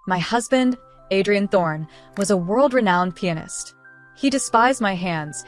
My husband, Adrian Thorne, was a world-renowned pianist. He despised my hands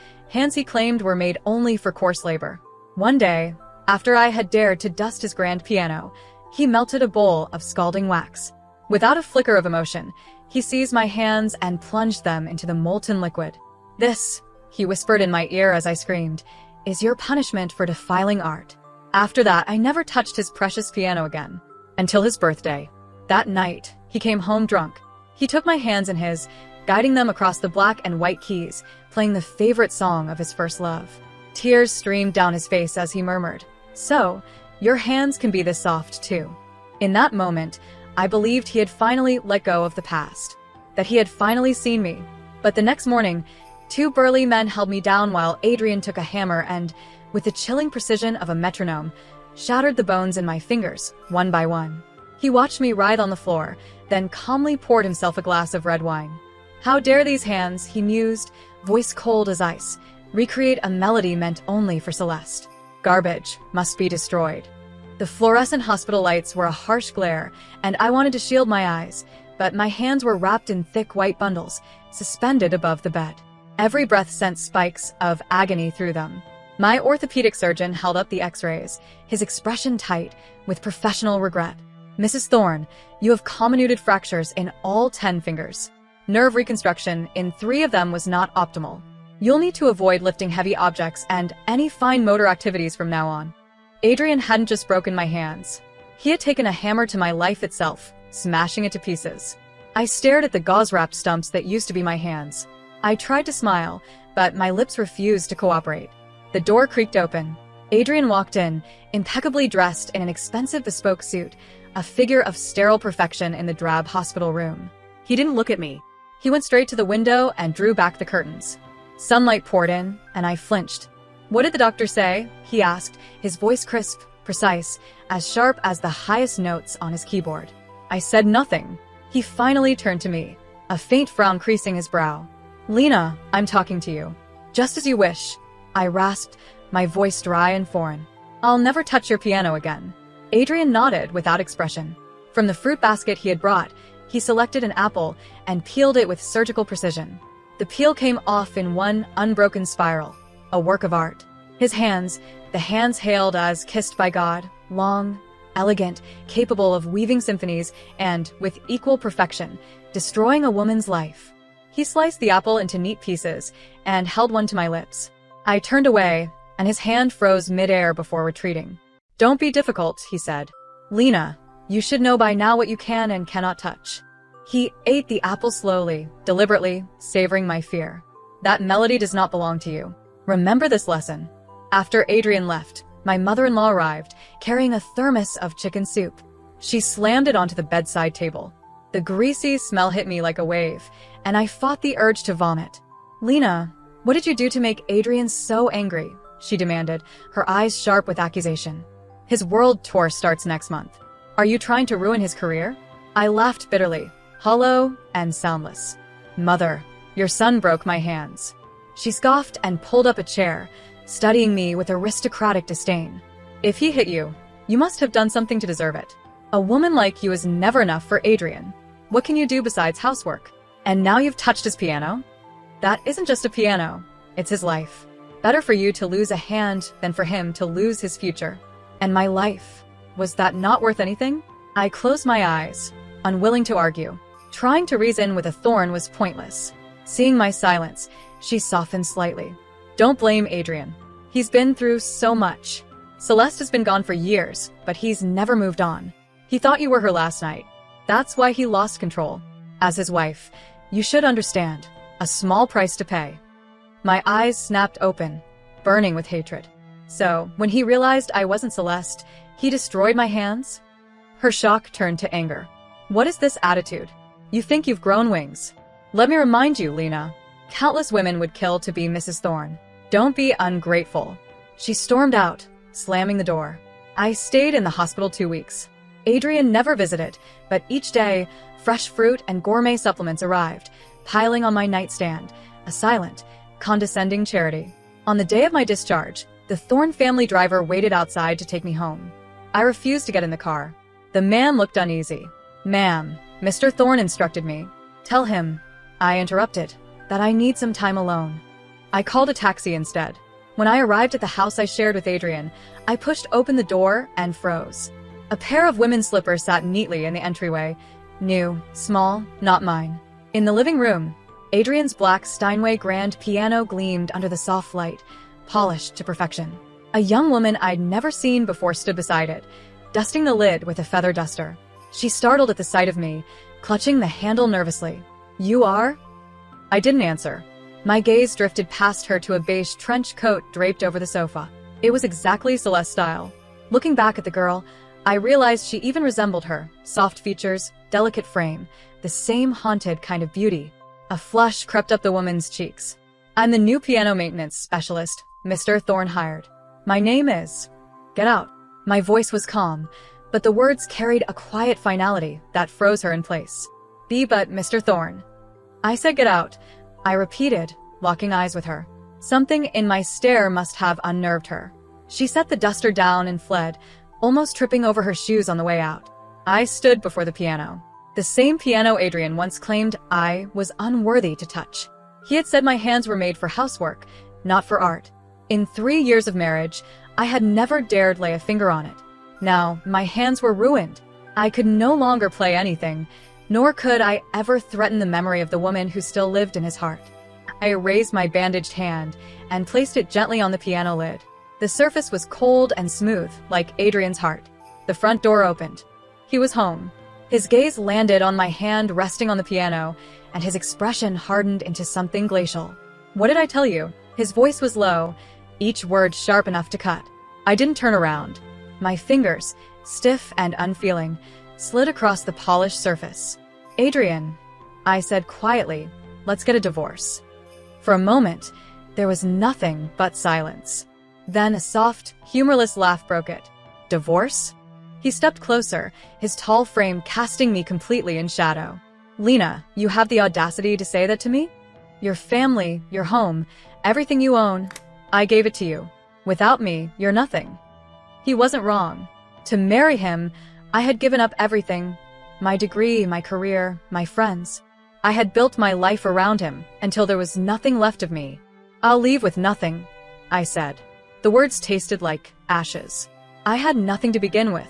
he claimed were made only for coarse labor. One day, after I had dared to dust his grand piano, he melted a bowl of scalding wax. Without a flicker of emotion, he seized my hands and plunged them into the molten liquid. "This," he whispered in my ear as I screamed, "is your punishment for defiling art." After that, I never touched his precious piano again. Until his birthday. That night, he came home drunk. He took my hands in his, guiding them across the black and white keys, playing the favorite song of his first love. Tears streamed down his face as he murmured, "So, your hands can be this soft too." In that moment, I believed he had finally let go of the past, that he had finally seen me. But the next morning, two burly men held me down while Adrian took a hammer and, with the chilling precision of a metronome, shattered the bones in my fingers, one by one. He watched me writhe on the floor, then calmly poured himself a glass of red wine. "How dare these hands," he mused, voice cold as ice, "recreate a melody meant only for Celeste. Garbage must be destroyed." The fluorescent hospital lights were a harsh glare, and I wanted to shield my eyes, but my hands were wrapped in thick white bundles, suspended above the bed. Every breath sent spikes of agony through them. My orthopedic surgeon held up the x-rays, his expression tight, with professional regret. "Mrs. Thorne, you have comminuted fractures in all 10 fingers. Nerve reconstruction in 3 of them was not optimal. You'll need to avoid lifting heavy objects and any fine motor activities from now on." Adrian hadn't just broken my hands. He had taken a hammer to my life itself, smashing it to pieces. I stared at the gauze-wrapped stumps that used to be my hands. I tried to smile, but my lips refused to cooperate. The door creaked open. Adrian walked in, impeccably dressed in an expensive bespoke suit, a figure of sterile perfection in the drab hospital room. He didn't look at me. He went straight to the window and drew back the curtains. Sunlight poured in, and I flinched. "What did the doctor say?" he asked, his voice crisp, precise, as sharp as the highest notes on his keyboard. I said nothing. He finally turned to me, a faint frown creasing his brow. "Lena, I'm talking to you." "Just as you wish," I rasped, my voice dry and foreign. "I'll never touch your piano again." Adrian nodded without expression. From the fruit basket he had brought, he selected an apple and peeled it with surgical precision. The peel came off in one unbroken spiral, a work of art. His hands, the hands hailed as kissed by God, long, elegant, capable of weaving symphonies, and, with equal perfection, destroying a woman's life. He sliced the apple into neat pieces and held one to my lips. I turned away, and his hand froze mid-air before retreating. "Don't be difficult," he said. "Lena, you should know by now what you can and cannot touch." He ate the apple slowly, deliberately, savoring my fear. "That melody does not belong to you. Remember this lesson." After Adrian left, my mother-in-law arrived, carrying a thermos of chicken soup. She slammed it onto the bedside table. The greasy smell hit me like a wave, and I fought the urge to vomit. "Lena, what did you do to make Adrian so angry?" she demanded, her eyes sharp with accusation. "His world tour starts next month. Are you trying to ruin his career?" I laughed bitterly, hollow and soundless. "Mother, your son broke my hands." She scoffed and pulled up a chair, studying me with aristocratic disdain. "If he hit you, you must have done something to deserve it. A woman like you is never enough for Adrian. What can you do besides housework? And now you've touched his piano? That isn't just a piano, it's his life. Better for you to lose a hand than for him to lose his future. And my life, was that not worth anything?" I closed my eyes, unwilling to argue. Trying to reason with a thorn was pointless. Seeing my silence, she softened slightly. "Don't blame Adrian. He's been through so much. Celeste has been gone for years, but he's never moved on. He thought you were her last night. That's why he lost control. As his wife, you should understand. A small price to pay." My eyes snapped open, burning with hatred. "So, when he realized I wasn't Celeste, he destroyed my hands?" Her shock turned to anger. "What is this attitude? You think you've grown wings? Let me remind you, Lena. Countless women would kill to be Mrs. Thorne. Don't be ungrateful." She stormed out, slamming the door. I stayed in the hospital 2 weeks. Adrian never visited, but each day, fresh fruit and gourmet supplements arrived, piling on my nightstand, a silent, condescending charity. On the day of my discharge, the Thorne family driver waited outside to take me home. I refused to get in the car. The man looked uneasy. Ma'am, Mr. Thorne instructed me. Tell him, I interrupted, that I need some time alone. I called a taxi instead. When I arrived at the house I shared with Adrian, I pushed open the door and froze. A pair of women's slippers sat neatly in the entryway. New, small, not mine. In the living room, Adrian's black Steinway grand piano gleamed under the soft light, polished to perfection. A young woman I'd never seen before stood beside it, dusting the lid with a feather duster. She startled at the sight of me, clutching the handle nervously. You are? I didn't answer. My gaze drifted past her to a beige trench coat draped over the sofa. It was exactly Celeste's style. Looking back at the girl, I realized she even resembled her. Soft features, delicate frame, the same haunted kind of beauty. A flush crept up the woman's cheeks. I'm the new piano maintenance specialist Mr. Thorne hired. My name is... Get out. My voice was calm, but the words carried a quiet finality that froze her in place. Be but Mr. Thorne. I said get out. I repeated, locking eyes with her. Something in my stare must have unnerved her. She set the duster down and fled, almost tripping over her shoes on the way out. I stood before the piano. The same piano Adrian once claimed I was unworthy to touch. He had said my hands were made for housework, not for art. In 3 years of marriage, I had never dared lay a finger on it. Now, my hands were ruined. I could no longer play anything, nor could I ever threaten the memory of the woman who still lived in his heart. I raised my bandaged hand and placed it gently on the piano lid. The surface was cold and smooth, like Adrian's heart. The front door opened. He was home. His gaze landed on my hand resting on the piano, and his expression hardened into something glacial. What did I tell you? His voice was low, each word sharp enough to cut. I didn't turn around. My fingers, stiff and unfeeling, slid across the polished surface. Adrian, I said quietly, let's get a divorce. For a moment, there was nothing but silence. Then a soft, humorless laugh broke it. Divorce? He stepped closer, his tall frame casting me completely in shadow. Lena, you have the audacity to say that to me? Your family, your home, everything you own, I gave it to you. Without me, you're nothing. He wasn't wrong. To marry him, I had given up everything. My degree, my career, my friends. I had built my life around him until there was nothing left of me. I'll leave with nothing, I said. The words tasted like ashes. I had nothing to begin with.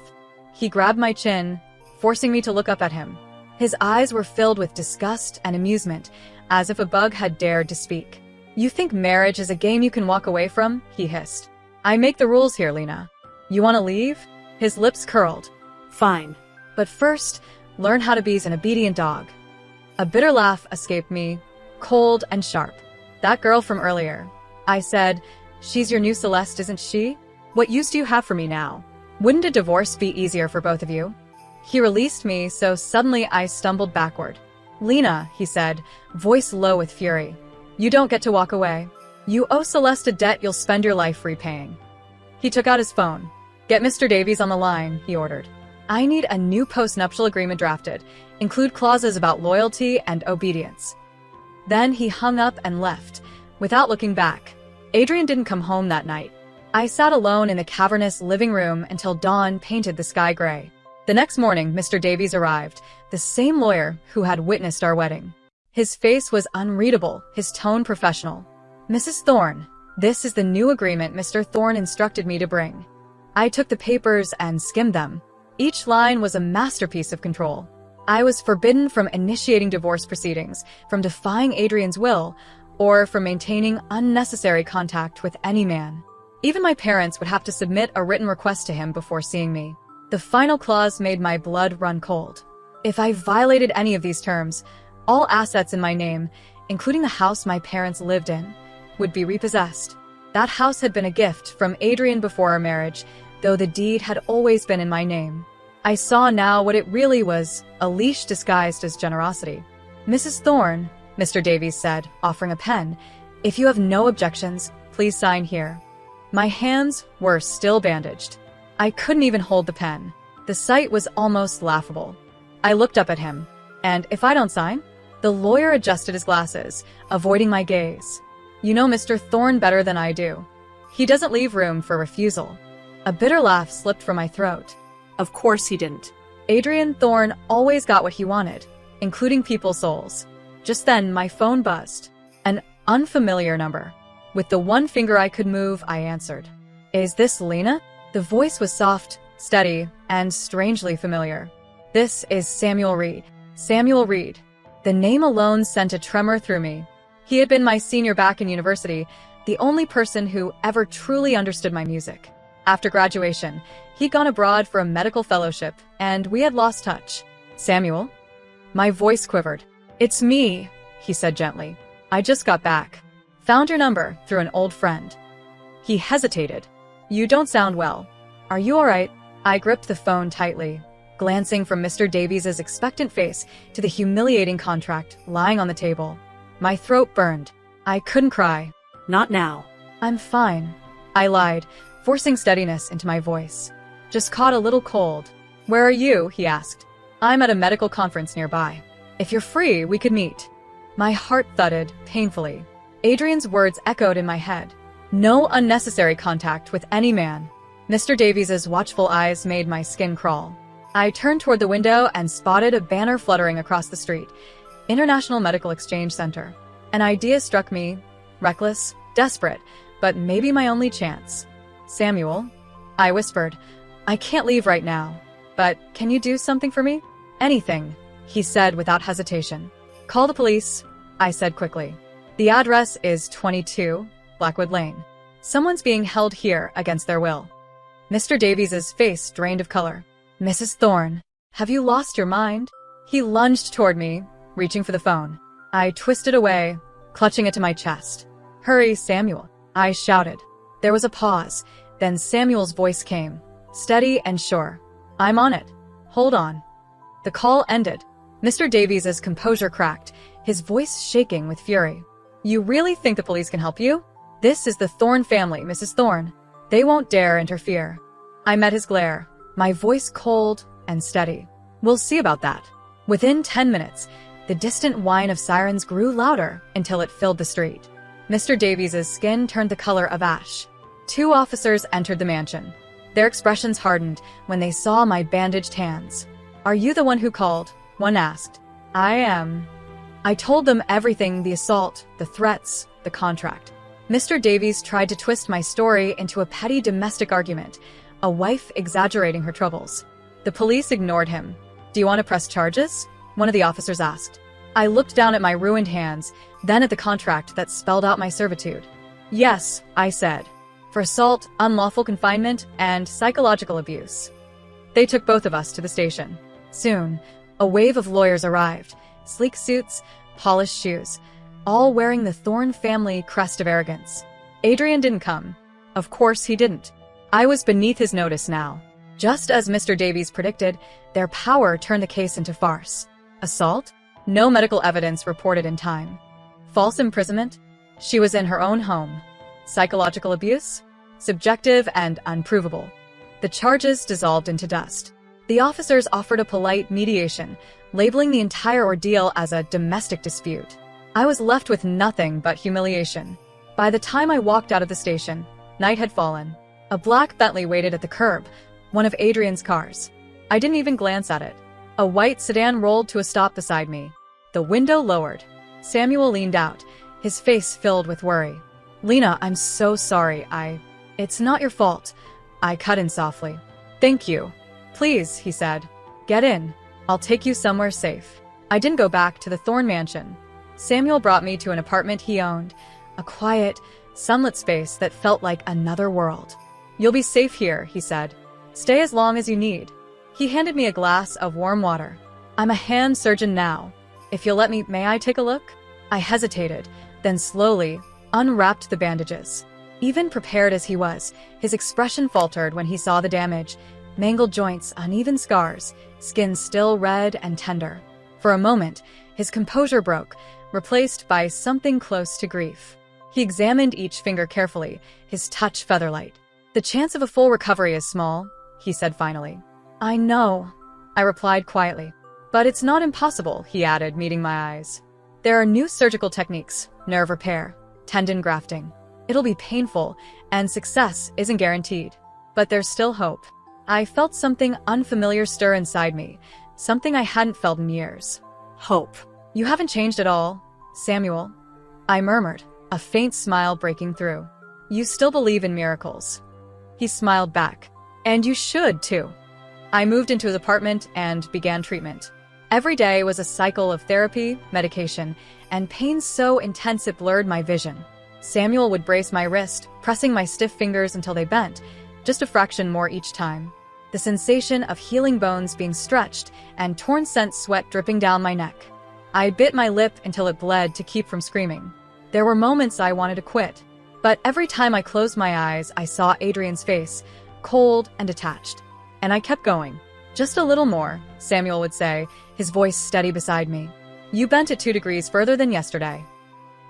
He grabbed my chin, forcing me to look up at him. His eyes were filled with disgust and amusement, as if a bug had dared to speak. You think marriage is a game you can walk away from? He hissed. I make the rules here, Lena. You want to leave? His lips curled. Fine. But first, learn how to be an obedient dog. A bitter laugh escaped me, cold and sharp. That girl from earlier. I said, she's your new Celeste, isn't she? What use do you have for me now? Wouldn't a divorce be easier for both of you? He released me, so suddenly I stumbled backward. Lena, he said, voice low with fury. You don't get to walk away. You owe Celeste a debt you'll spend your life repaying. He took out his phone. Get Mr. Davies on the line, he ordered. I need a new post-nuptial agreement drafted. Include clauses about loyalty and obedience. Then he hung up and left, without looking back. Adrian didn't come home that night. I sat alone in the cavernous living room until dawn painted the sky gray. The next morning, Mr. Davies arrived, the same lawyer who had witnessed our wedding. His face was unreadable, his tone professional. Mrs. Thorne, this is the new agreement Mr. Thorne instructed me to bring. I took the papers and skimmed them. Each line was a masterpiece of control. I was forbidden from initiating divorce proceedings, from defying Adrian's will, or from maintaining unnecessary contact with any man. Even my parents would have to submit a written request to him before seeing me. The final clause made my blood run cold. If I violated any of these terms, all assets in my name, including the house my parents lived in, would be repossessed. That house had been a gift from Adrian before our marriage, though the deed had always been in my name. I saw now what it really was, a leash disguised as generosity. Mrs. Thorne, Mr. Davies said, offering a pen, if you have no objections, please sign here. My hands were still bandaged. I couldn't even hold the pen. The sight was almost laughable. I looked up at him. And if I don't sign? The lawyer adjusted his glasses, avoiding my gaze. You know Mr. Thorne better than I do. He doesn't leave room for refusal. A bitter laugh slipped from my throat. Of course he didn't. Adrian Thorne always got what he wanted, including people's souls. Just then, my phone buzzed. An unfamiliar number. With the one finger I could move, I answered. Is this Lena? The voice was soft, steady, and strangely familiar. This is Samuel Reed. Samuel Reed. The name alone sent a tremor through me. He had been my senior back in university, the only person who ever truly understood my music. After graduation, he'd gone abroad for a medical fellowship, and we had lost touch. Samuel? My voice quivered. It's me, he said gently. I just got back. Found your number through an old friend. He hesitated. You don't sound well. Are you all right? I gripped the phone tightly, glancing from Mr. Davies's expectant face to the humiliating contract lying on the table. My throat burned. I couldn't cry. Not now. I'm fine, I lied, forcing steadiness into my voice. Just caught a little cold. Where are you? He asked. I'm at a medical conference nearby. If you're free, we could meet. My heart thudded painfully. Adrian's words echoed in my head. No unnecessary contact with any man. Mr. Davies's watchful eyes made my skin crawl. I turned toward the window and spotted a banner fluttering across the street. International Medical Exchange Center. An idea struck me, reckless, desperate, but maybe my only chance. Samuel, I whispered, I can't leave right now, but can you do something for me? Anything, he said without hesitation. Call the police, I said quickly. The address is 22 Blackwood Lane. Someone's being held here against their will. Mr. Davies's face drained of color. Mrs. Thorne, have you lost your mind? He lunged toward me, reaching for the phone. I twisted away, clutching it to my chest. Hurry, Samuel, I shouted. There was a pause, then Samuel's voice came, steady and sure. I'm on it. Hold on. The call ended. Mr. Davies's composure cracked, his voice shaking with fury. You really think the police can help you? This is the Thorne family, Mrs. Thorne. They won't dare interfere. I met his glare, my voice cold and steady. We'll see about that. Within 10 minutes, the distant whine of sirens grew louder until it filled the street. Mr. Davies's skin turned the color of ash. 2 officers entered the mansion. Their expressions hardened when they saw my bandaged hands. Are you the one who called? One asked. I am. I told them everything, the assault, the threats, the contract. Mr. Davies tried to twist my story into a petty domestic argument, a wife exaggerating her troubles. The police ignored him. Do you want to press charges? One of the officers asked. I looked down at my ruined hands, then at the contract that spelled out my servitude. Yes, I said. For assault, unlawful confinement, and psychological abuse. They took both of us to the station. Soon, a wave of lawyers arrived, sleek suits, polished shoes, all wearing the Thorne family crest of arrogance. Adrian didn't come. Of course he didn't. I was beneath his notice now. Just as Mr. Davies predicted, their power turned the case into farce. Assault? No medical evidence reported in time. False imprisonment? She was in her own home. Psychological abuse? Subjective and unprovable. The charges dissolved into dust. The officers offered a polite mediation, labeling the entire ordeal as a domestic dispute. I was left with nothing but humiliation. By the time I walked out of the station, night had fallen. A black Bentley waited at the curb, one of Adrian's cars. I didn't even glance at it. A white sedan rolled to a stop beside me. The window lowered. Samuel leaned out, his face filled with worry. Lena, I'm so sorry. It's not your fault. I cut in softly. Thank you. Please, he said. Get in. I'll take you somewhere safe. I didn't go back to the Thorne mansion. Samuel brought me to an apartment he owned, a quiet, sunlit space that felt like another world. You'll be safe here, he said. Stay as long as you need. He handed me a glass of warm water. I'm a hand surgeon now. If you'll let me, may I take a look? I hesitated, then slowly unwrapped the bandages. Even prepared as he was, his expression faltered when he saw the damage. Mangled joints, uneven scars, skin still red and tender. For a moment, his composure broke, replaced by something close to grief. He examined each finger carefully, his touch featherlight. The chance of a full recovery is small, he said finally. I know, I replied quietly. But it's not impossible, he added, meeting my eyes. There are new surgical techniques, nerve repair, tendon grafting. It'll be painful, and success isn't guaranteed. But there's still hope. I felt something unfamiliar stir inside me, something I hadn't felt in years. Hope. You haven't changed at all, Samuel, I murmured, a faint smile breaking through. You still believe in miracles. He smiled back. And you should, too. I moved into his apartment and began treatment. Every day was a cycle of therapy, medication, and pain so intense it blurred my vision. Samuel would brace my wrist, pressing my stiff fingers until they bent, just a fraction more each time. The sensation of healing bones being stretched and torn scent sweat dripping down my neck. I bit my lip until it bled to keep from screaming. There were moments I wanted to quit, but every time I closed my eyes, I saw Adrian's face, cold and detached. And I kept going. Just a little more, Samuel would say, his voice steady beside me. You bent it 2 degrees further than yesterday.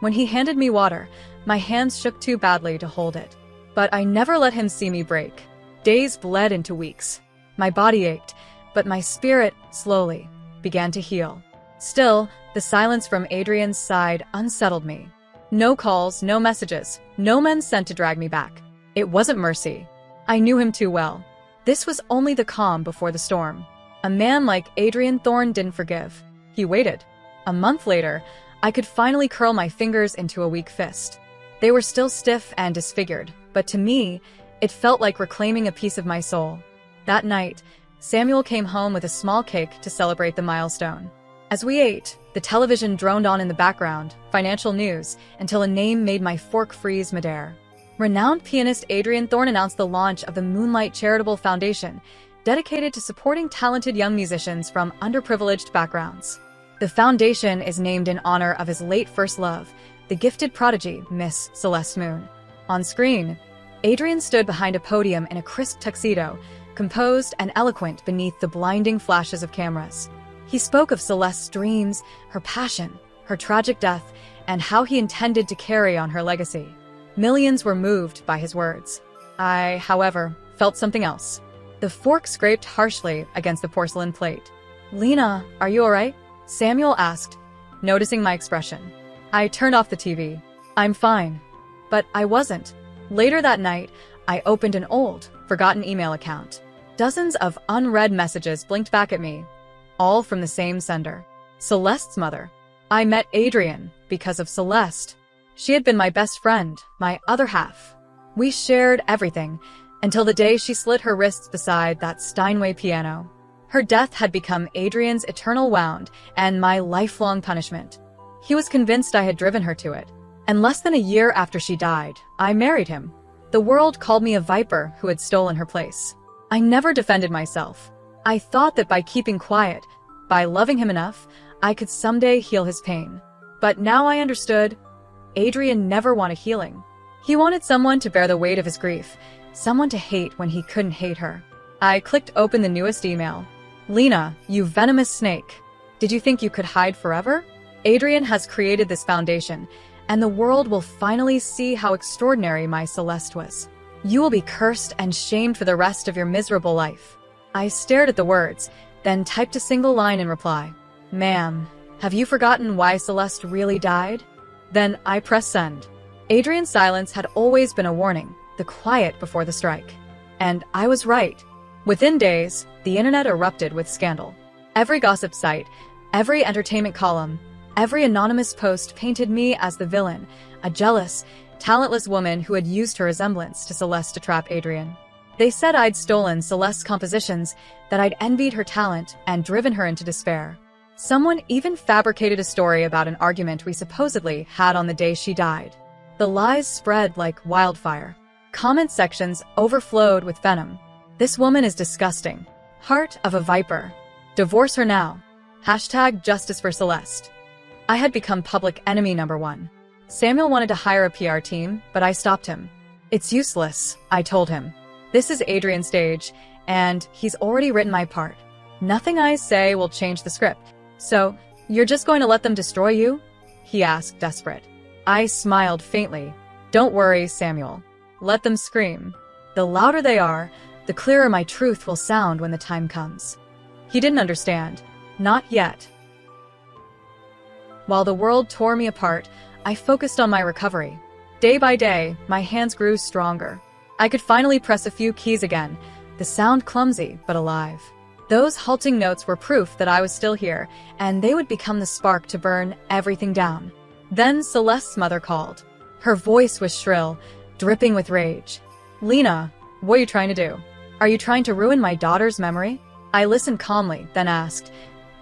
When he handed me water, my hands shook too badly to hold it. But I never let him see me break. Days bled into weeks. My body ached, but my spirit, slowly, began to heal. Still, the silence from Adrian's side unsettled me. No calls, no messages, no men sent to drag me back. It wasn't mercy. I knew him too well. This was only the calm before the storm. A man like Adrian Thorne didn't forgive. He waited. A month later, I could finally curl my fingers into a weak fist. They were still stiff and disfigured, but to me, it felt like reclaiming a piece of my soul. That night, Samuel came home with a small cake to celebrate the milestone. As we ate, the television droned on in the background, financial news, until a name made my fork freeze midair. Renowned pianist Adrian Thorne announced the launch of the Moonlight Charitable Foundation, dedicated to supporting talented young musicians from underprivileged backgrounds. The foundation is named in honor of his late first love, the gifted prodigy, Miss Celeste Moon. On screen, Adrian stood behind a podium in a crisp tuxedo, composed and eloquent beneath the blinding flashes of cameras. He spoke of Celeste's dreams, her passion, her tragic death, and how he intended to carry on her legacy. Millions were moved by his words. I, however, felt something else. The fork scraped harshly against the porcelain plate. Lena, are you all right? Samuel asked, noticing my expression. I turned off the TV. I'm fine. But I wasn't. Later that night, I opened an old, forgotten email account. Dozens of unread messages blinked back at me, all from the same sender. Celeste's mother. I met Adrian because of Celeste. She had been my best friend, my other half. We shared everything, until the day she slit her wrists beside that Steinway piano. Her death had become Adrian's eternal wound and my lifelong punishment. He was convinced I had driven her to it. And less than a year after she died, I married him. The world called me a viper who had stolen her place. I never defended myself. I thought that by keeping quiet, by loving him enough, I could someday heal his pain. But now I understood. Adrian never wanted healing. He wanted someone to bear the weight of his grief, someone to hate when he couldn't hate her. I clicked open the newest email. Lena, you venomous snake. Did you think you could hide forever? Adrian has created this foundation, and the world will finally see how extraordinary my Celeste was. You will be cursed and shamed for the rest of your miserable life. I stared at the words, then typed a single line in reply. Ma'am, have you forgotten why Celeste really died? Then I pressed send. Adrian's silence had always been a warning, the quiet before the strike. And I was right. Within days, the internet erupted with scandal. Every gossip site, every entertainment column, every anonymous post painted me as the villain, a jealous, talentless woman who had used her resemblance to Celeste to trap Adrian. They said I'd stolen Celeste's compositions, that I'd envied her talent and driven her into despair. Someone even fabricated a story about an argument we supposedly had on the day she died. The lies spread like wildfire. Comment sections overflowed with venom. This woman is disgusting. Heart of a viper. Divorce her now. Hashtag justice for Celeste. I had become public enemy number 1. Samuel wanted to hire a PR team, but I stopped him. It's useless, I told him. This is Adrian's stage, and he's already written my part. Nothing I say will change the script. So, you're just going to let them destroy you? He asked, desperate. I smiled faintly. Don't worry, Samuel. Let them scream. The louder they are, the clearer my truth will sound when the time comes. He didn't understand. Not yet. While the world tore me apart, I focused on my recovery. Day by day, my hands grew stronger. I could finally press a few keys again, the sound clumsy but alive. Those halting notes were proof that I was still here, and they would become the spark to burn everything down. Then Celeste's mother called. Her voice was shrill, dripping with rage. "Lena, what are you trying to do? Are you trying to ruin my daughter's memory?" I listened calmly, then asked,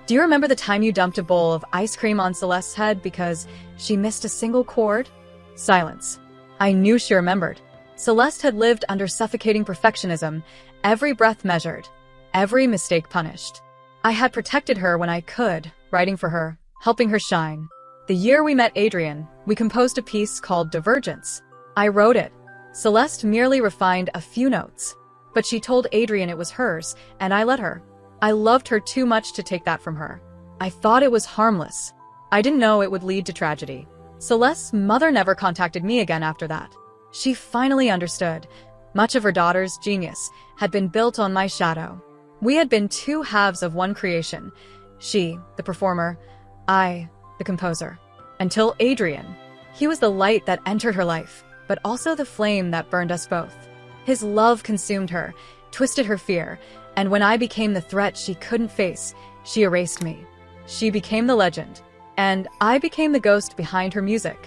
"Do you remember the time you dumped a bowl of ice cream on Celeste's head because she missed a single chord?" Silence. I knew she remembered. Celeste had lived under suffocating perfectionism, every breath measured, every mistake punished. I had protected her when I could, writing for her, helping her shine. The year we met Adrian, we composed a piece called Divergence. I wrote it. Celeste merely refined a few notes. But she told Adrian it was hers, and I let her. I loved her too much to take that from her. I thought it was harmless. I didn't know it would lead to tragedy. Celeste's mother never contacted me again after that. She finally understood. Much of her daughter's genius had been built on my shadow. We had been two halves of one creation. She, the performer, I, the composer. Until Adrian. He was the light that entered her life, but also the flame that burned us both. His love consumed her, twisted her fear, and when I became the threat she couldn't face, she erased me. She became the legend, and I became the ghost behind her music.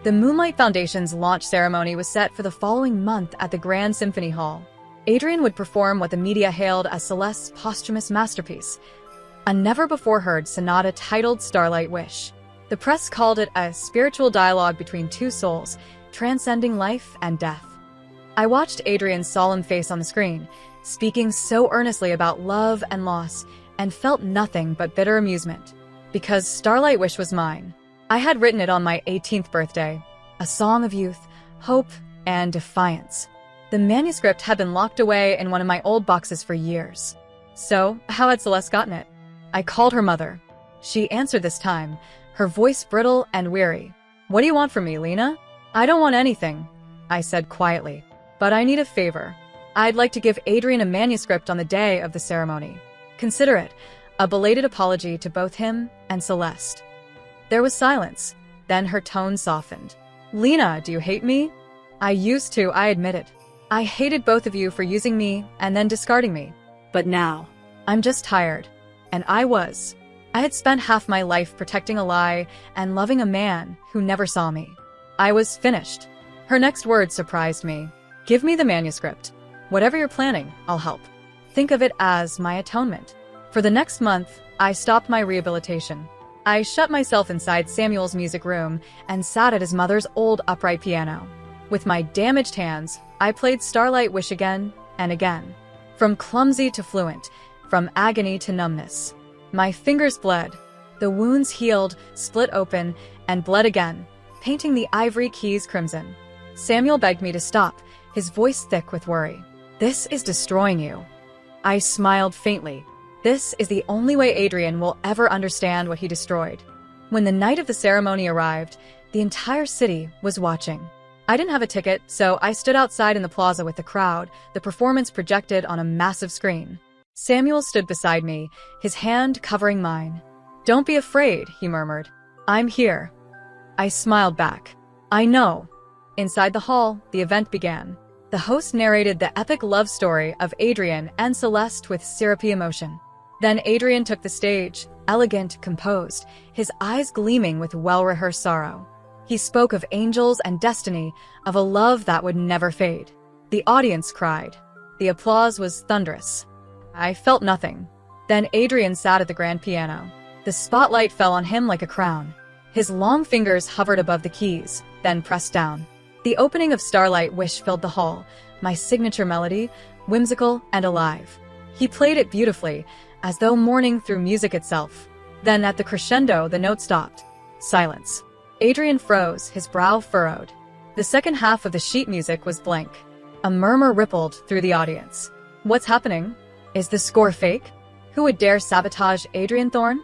The Moonlight Foundation's launch ceremony was set for the following month at the Grand Symphony Hall. Adrian would perform what the media hailed as Celeste's posthumous masterpiece, a never-before-heard sonata titled Starlight Wish. The press called it a spiritual dialogue between two souls, transcending life and death. I watched Adrian's solemn face on the screen, speaking so earnestly about love and loss, and felt nothing but bitter amusement. Because Starlight Wish was mine. I had written it on my 18th birthday, a song of youth, hope, and defiance. The manuscript had been locked away in one of my old boxes for years. So, how had Celeste gotten it? I called her mother. She answered this time, her voice brittle and weary. "What do you want from me, Lena?" "I don't want anything," I said quietly. "But I need a favor. I'd like to give Adrian a manuscript on the day of the ceremony. Consider it a belated apology to both him and Celeste." There was silence. Then her tone softened. "Lena, do you hate me?" "I used to, I admit it. I hated both of you for using me and then discarding me. But now, I'm just tired." And I was. I had spent half my life protecting a lie and loving a man who never saw me. I was finished. Her next words surprised me. "Give me the manuscript. Whatever you're planning, I'll help. Think of it as my atonement." For the next month, I stopped my rehabilitation. I shut myself inside Samuel's music room and sat at his mother's old upright piano. With my damaged hands, I played Starlight Wish again and again. From clumsy to fluent, from agony to numbness. My fingers bled. The wounds healed, split open, and bled again, painting the ivory keys crimson. Samuel begged me to stop, his voice thick with worry. "This is destroying you." I smiled faintly. This is the only way Adrian will ever understand what he destroyed. When the night of the ceremony arrived, the entire city was watching. I didn't have a ticket, so I stood outside in the plaza with the crowd, the performance projected on a massive screen. Samuel stood beside me, his hand covering mine. "Don't be afraid," he murmured. "I'm here." I smiled back. "I know." Inside the hall, the event began. The host narrated the epic love story of Adrian and Celeste with syrupy emotion. Then Adrian took the stage, elegant, composed, his eyes gleaming with well-rehearsed sorrow. He spoke of angels and destiny, of a love that would never fade. The audience cried. The applause was thunderous. I felt nothing. Then Adrian sat at the grand piano. The spotlight fell on him like a crown. His long fingers hovered above the keys, then pressed down. The opening of Starlight Wish filled the hall, my signature melody, whimsical and alive. He played it beautifully, as though mourning through music itself. Then at the crescendo, the note stopped. Silence. Adrian froze, his brow furrowed. The second half of the sheet music was blank. A murmur rippled through the audience. "What's happening? Is the score fake? Who would dare sabotage Adrian Thorne?"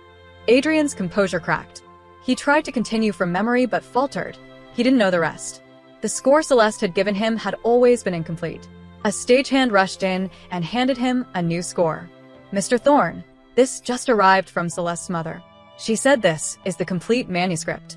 Adrian's composure cracked. He tried to continue from memory but faltered. He didn't know the rest. The score Celeste had given him had always been incomplete. A stagehand rushed in and handed him a new score. "Mr. Thorne, this just arrived from Celeste's mother. She said this is the complete manuscript."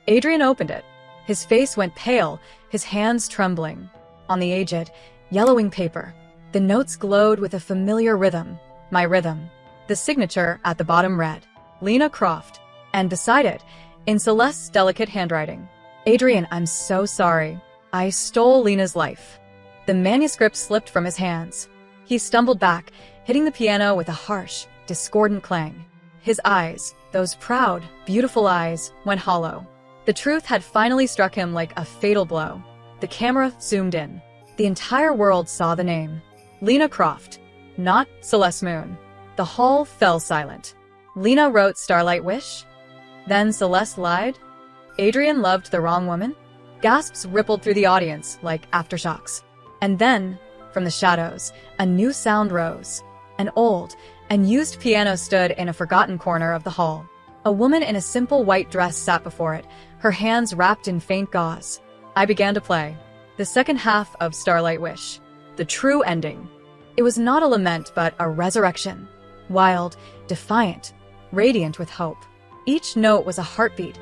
Adrian opened it. His face went pale, his hands trembling. On the aged, yellowing paper, The notes glowed with a familiar rhythm, my rhythm. The signature at the bottom read, Lena Croft, and beside it, in Celeste's delicate handwriting, Adrian, I'm so sorry. I stole Lena's life. The manuscript slipped from his hands. He stumbled back, hitting the piano with a harsh, discordant clang. His eyes, those proud, beautiful eyes, went hollow. The truth had finally struck him like a fatal blow. The camera zoomed in. The entire world saw the name. Lena Croft, not Celeste Moon. The hall fell silent. Lena wrote Starlight Wish? Then Celeste lied? Adrian loved the wrong woman? Gasps rippled through the audience like aftershocks. And then, from the shadows, a new sound rose. An old, unused piano stood in a forgotten corner of the hall. A woman in a simple white dress sat before it, her hands wrapped in faint gauze. I began to play. The second half of Starlight Wish. The true ending. It was not a lament, but a resurrection. Wild, defiant, radiant with hope. Each note was a heartbeat,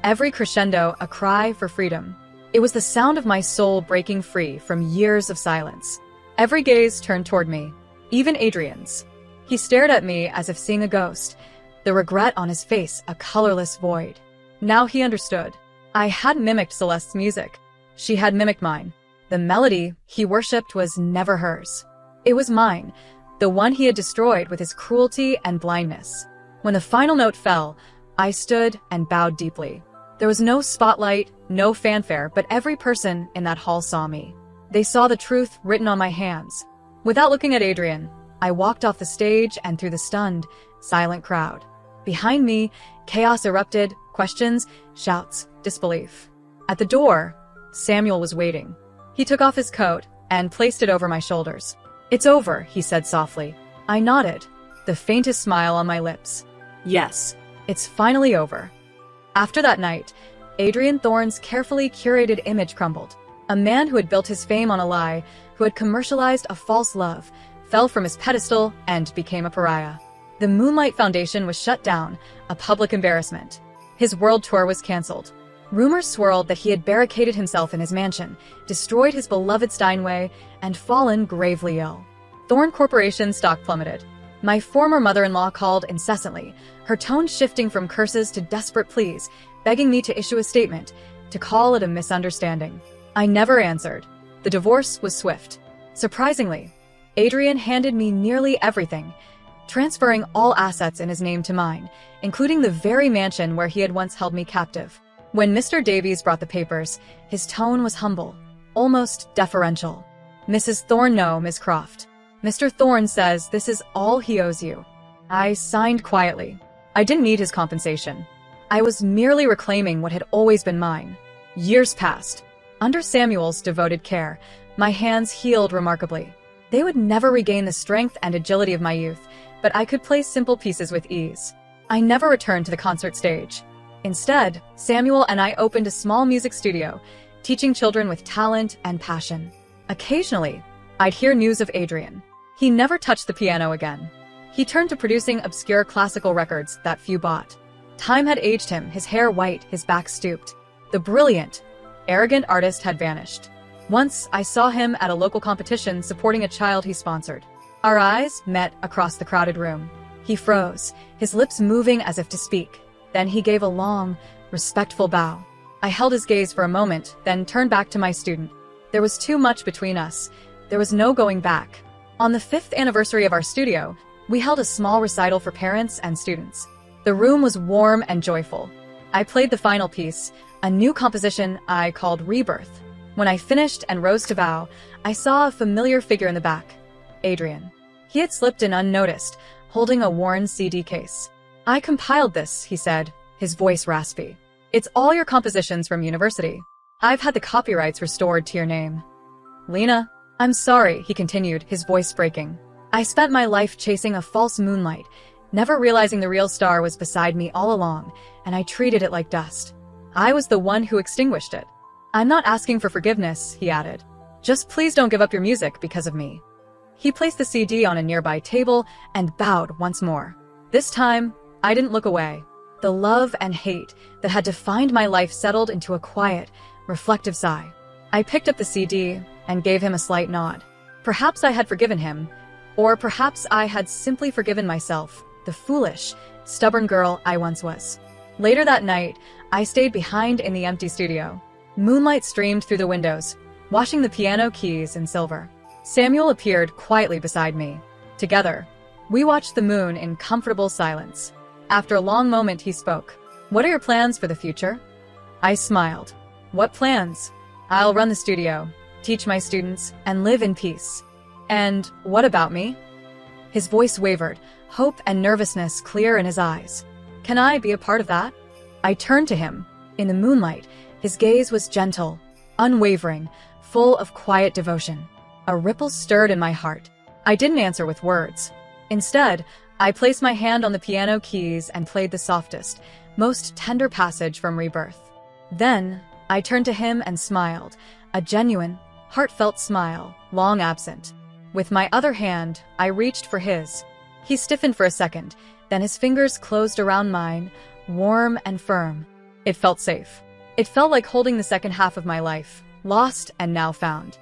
every crescendo a cry for freedom. It was the sound of my soul breaking free from years of silence. Every gaze turned toward me, even Adrian's. He stared at me as if seeing a ghost, the regret on his face a colorless void. Now he understood. I had mimicked Celeste's music. She had mimicked mine. The melody he worshipped was never hers. It was mine, the one he had destroyed with his cruelty and blindness. When the final note fell, I stood and bowed deeply. There was no spotlight, no fanfare, but every person in that hall saw me. They saw the truth written on my hands. Without looking at Adrian, I walked off the stage and through the stunned, silent crowd. Behind me, chaos erupted, questions, shouts, disbelief. At the door, Samuel was waiting. He took off his coat and placed it over my shoulders. It's over, he said softly. I nodded, the faintest smile on my lips. Yes, it's finally over. After that night, Adrian Thorne's carefully curated image crumbled. A man who had built his fame on a lie, who had commercialized a false love, fell from his pedestal and became a pariah. The Moonlight Foundation was shut down, a public embarrassment. His world tour was canceled. Rumors swirled that he had barricaded himself in his mansion, destroyed his beloved Steinway, and fallen gravely ill. Thorne Corporation's stock plummeted. My former mother-in-law called incessantly, her tone shifting from curses to desperate pleas, begging me to issue a statement, to call it a misunderstanding. I never answered. The divorce was swift. Surprisingly, Adrian handed me nearly everything, transferring all assets in his name to mine, including the very mansion where he had once held me captive. When Mr. Davies brought the papers, his tone was humble, almost deferential. Mrs. Thorne, no, Miss Croft. Mr. Thorne says this is all he owes you. I signed quietly. I didn't need his compensation. I was merely reclaiming what had always been mine. Years passed. Under Samuel's devoted care, my hands healed remarkably. They would never regain the strength and agility of my youth, but I could play simple pieces with ease. I never returned to the concert stage. Instead, Samuel and I opened a small music studio, teaching children with talent and passion. Occasionally, I'd hear news of Adrian. He never touched the piano again. He turned to producing obscure classical records that few bought. Time had aged him, his hair white, his back stooped. The brilliant, arrogant artist had vanished. Once, I saw him at a local competition supporting a child he sponsored. Our eyes met across the crowded room. He froze, his lips moving as if to speak. Then he gave a long, respectful bow. I held his gaze for a moment, then turned back to my student. There was too much between us. There was no going back. On the 5th anniversary of our studio, we held a small recital for parents and students. The room was warm and joyful. I played the final piece, a new composition I called Rebirth. When I finished and rose to bow, I saw a familiar figure in the back, Adrian. He had slipped in unnoticed, holding a worn CD case. I compiled this, he said, his voice raspy. It's all your compositions from university. I've had the copyrights restored to your name. Lena, I'm sorry, he continued, his voice breaking. I spent my life chasing a false moonlight, never realizing the real star was beside me all along, and I treated it like dust. I was the one who extinguished it. I'm not asking for forgiveness, he added. Just please don't give up your music because of me. He placed the CD on a nearby table and bowed once more. This time, I didn't look away. The love and hate that had defined my life settled into a quiet, reflective sigh. I picked up the CD and gave him a slight nod. Perhaps I had forgiven him, or perhaps I had simply forgiven myself, the foolish, stubborn girl I once was. Later that night, I stayed behind in the empty studio. Moonlight streamed through the windows, washing the piano keys in silver. Samuel appeared quietly beside me. Together, we watched the moon in comfortable silence. After a long moment, he spoke. "What are your plans for the future?" I smiled. "What plans? I'll run the studio, teach my students, and live in peace." "And what about me?" His voice wavered, hope and nervousness clear in his eyes. "Can I be a part of that?" I turned to him. In the moonlight, his gaze was gentle, unwavering, full of quiet devotion. A ripple stirred in my heart. I didn't answer with words. Instead, I placed my hand on the piano keys and played the softest, most tender passage from Rebirth. Then, I turned to him and smiled, a genuine, heartfelt smile, long absent. With my other hand, I reached for his. He stiffened for a second, then his fingers closed around mine, warm and firm. It felt safe. It felt like holding the second half of my life, lost and now found.